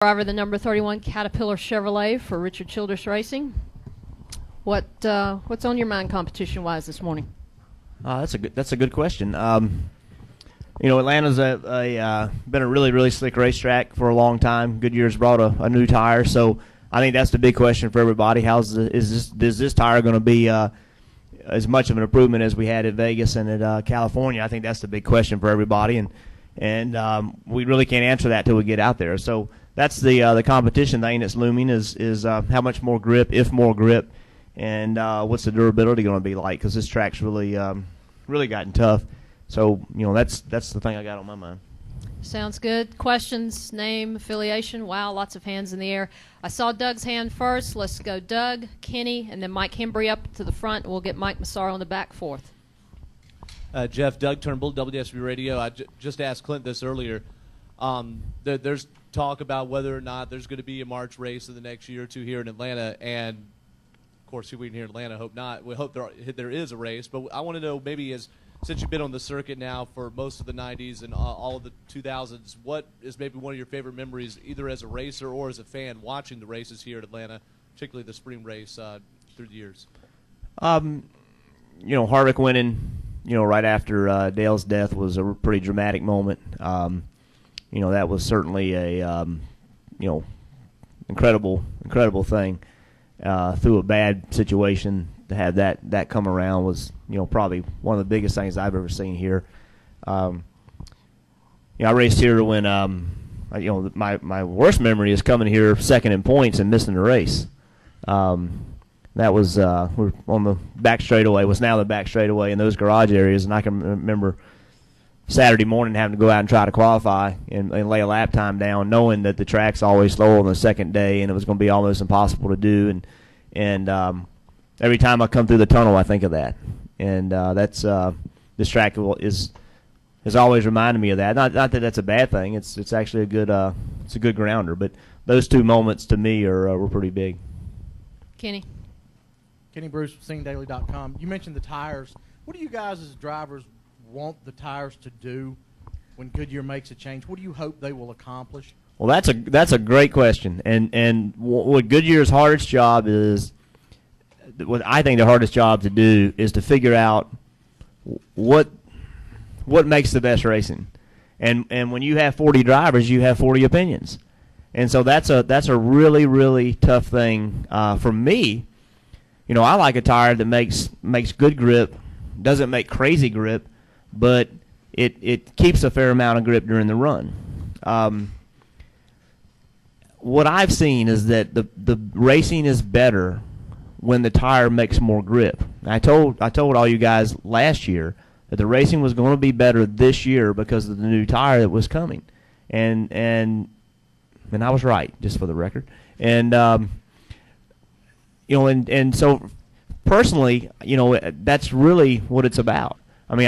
Driver, the number 31 Caterpillar Chevrolet for Richard Childress Racing. What's on your mind competition-wise this morning? That's a good question. Atlanta's been a really slick racetrack for a long time. Goodyear's brought a new tire, so I think that's the big question for everybody. Is this tire going to be as much of an improvement as we had at Vegas and at California? I think that's the big question for everybody, and we really can't answer that till we get out there. So that's the competition thing that's looming is how much more grip, if more grip, and what's the durability going to be like? Because this track's really gotten tough. So that's the thing I got on my mind. Sounds good. Questions, name, affiliation. Wow, lots of hands in the air. I saw Doug's hand first. Let's go Doug, Kenny, and then Mike Hembry up to the front. We'll get Mike Massaro on the back fourth. Jeff, Doug Turnbull, WSB Radio. I just asked Clint this earlier. There's talk about whether or not there's going to be a March race in the next year or two here in Atlanta, and of course, we here in Atlanta hope not. We hope there is a race, but I want to know maybe since you've been on the circuit now for most of the 90s and all of the 2000s, what is maybe one of your favorite memories, either as a racer or as a fan, watching the races here at Atlanta, particularly the spring race through the years? Harvick winning, right after Dale's death was a pretty dramatic moment. That was certainly a, incredible thing. Through a bad situation, to have that come around was, probably one of the biggest things I've ever seen here. I raced here when, my worst memory is coming here second in points and missing the race. That was we're on the back straightaway. Was now the back straightaway in those garage areas, and I can remember Saturday morning having to go out and try to qualify and lay a lap time down, knowing that the track's always slow on the second day and it was going to be almost impossible to do. And every time I come through the tunnel, I think of that. And that's this track has always reminded me of that. Not that that's a bad thing. It's actually a good grounder. But those two moments to me were pretty big. Kenny Bruce, SingDaily.com. You mentioned the tires. What do you guys as drivers want the tires to do when Goodyear makes a change? What do you hope they will accomplish? Well, that's a great question, and what Goodyear's hardest job is, what I think the hardest job to do is to figure out what makes the best racing, and when you have 40 drivers, you have 40 opinions, and so that's a really tough thing for me. I like a tire that makes good grip, doesn't make crazy grip, but it keeps a fair amount of grip during the run. What I've seen is that the racing is better when the tire makes more grip. I told all you guys last year that the racing was going to be better this year because of the new tire that was coming, and I was right, just for the record. And and so personally, that's really what it's about. I mean,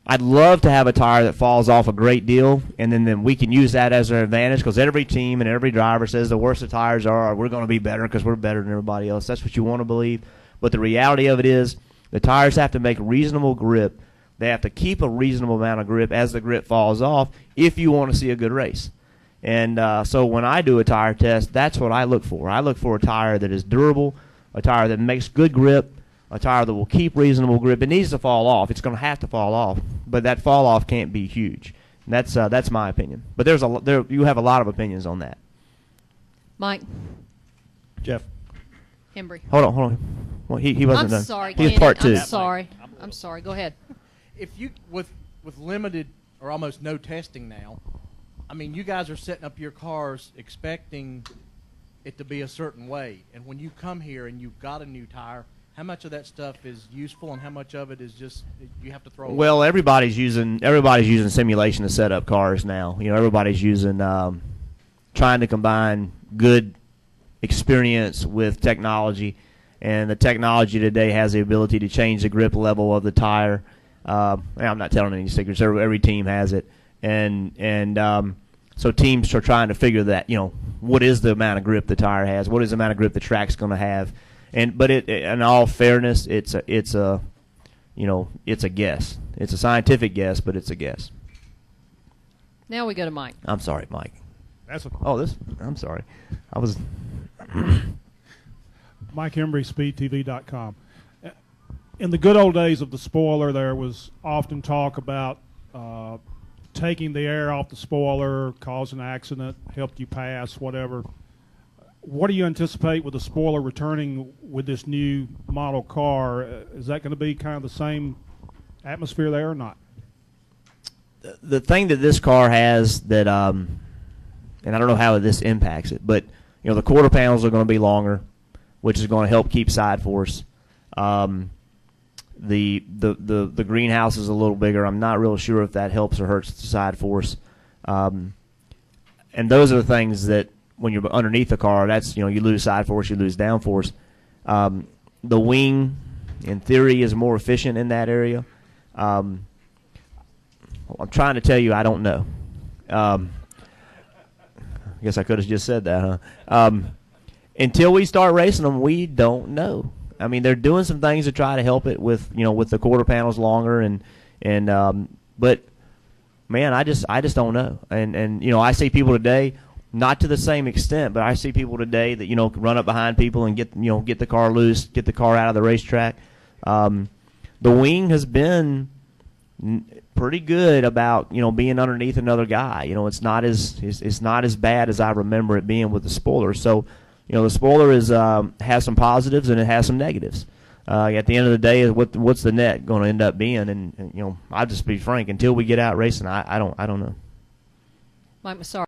I'd love to have a tire that falls off a great deal, and then we can use that as an advantage, because every team and every driver says the worse the tires are, we're going to be better because we're better than everybody else. That's what you want to believe. But the reality of it is the tires have to make reasonable grip. They have to keep a reasonable amount of grip as the grip falls off if you want to see a good race. And so when I do a tire test, that's what I look for. I look for a tire that is durable, a tire that makes good grip, a tire that will keep reasonable grip. It needs to fall off. It's going to have to fall off, but that fall off can't be huge. And that's my opinion. But you have a lot of opinions on that. Mike. Jeff. Hembry. Hold on. Well, he wasn't done. I'm sorry. He's part two. I'm sorry. Go ahead. If you with limited or almost no testing now, I mean, you guys are setting up your cars expecting it to be a certain way, and when you come here and you've got a new tire, how much of that stuff is useful and how much of it is just you have to throw away? Well, everybody's using simulation to set up cars now. Everybody's using trying to combine good experience with technology, and the technology today has the ability to change the grip level of the tire. I'm not telling any secrets. Every team has it, and so teams are trying to figure that, what is the amount of grip the tire has, what is the amount of grip the track's going to have, but in all fairness, it's a guess. It's a scientific guess, but it's a guess. Now we go to Mike. I'm sorry, Mike. That's a Oh, this. I'm sorry. I was. Mike Embry, SpeedTV.com. In the good old days of the spoiler, there was often talk about taking the air off the spoiler, causing an accident, helped you pass, whatever. What do you anticipate with the spoiler returning with this new model car? Is that going to be kind of the same atmosphere there or not? The thing that this car has that, and I don't know how this impacts it, but the quarter panels are going to be longer, which is going to help keep side force. The greenhouse is a little bigger. I'm not real sure if that helps or hurts the side force. And those are the things that when you're underneath the car, that's you lose side force, you lose down force. The wing, in theory, is more efficient in that area. I'm trying to tell you I don't know. I guess I could have just said that, huh? Until we start racing them, we don't know. I mean, they're doing some things to try to help it with with the quarter panels longer but man, I just don't know. And I see people today, not to the same extent, but I see people today that run up behind people and get the car loose, get the car out of the racetrack. The wing has been pretty good about being underneath another guy. It's not as bad as I remember it being with the spoiler. So the spoiler has some positives and it has some negatives. At the end of the day, what's the net going to end up being? And I'll just be frank. Until we get out racing, I don't know. Mike Massaro.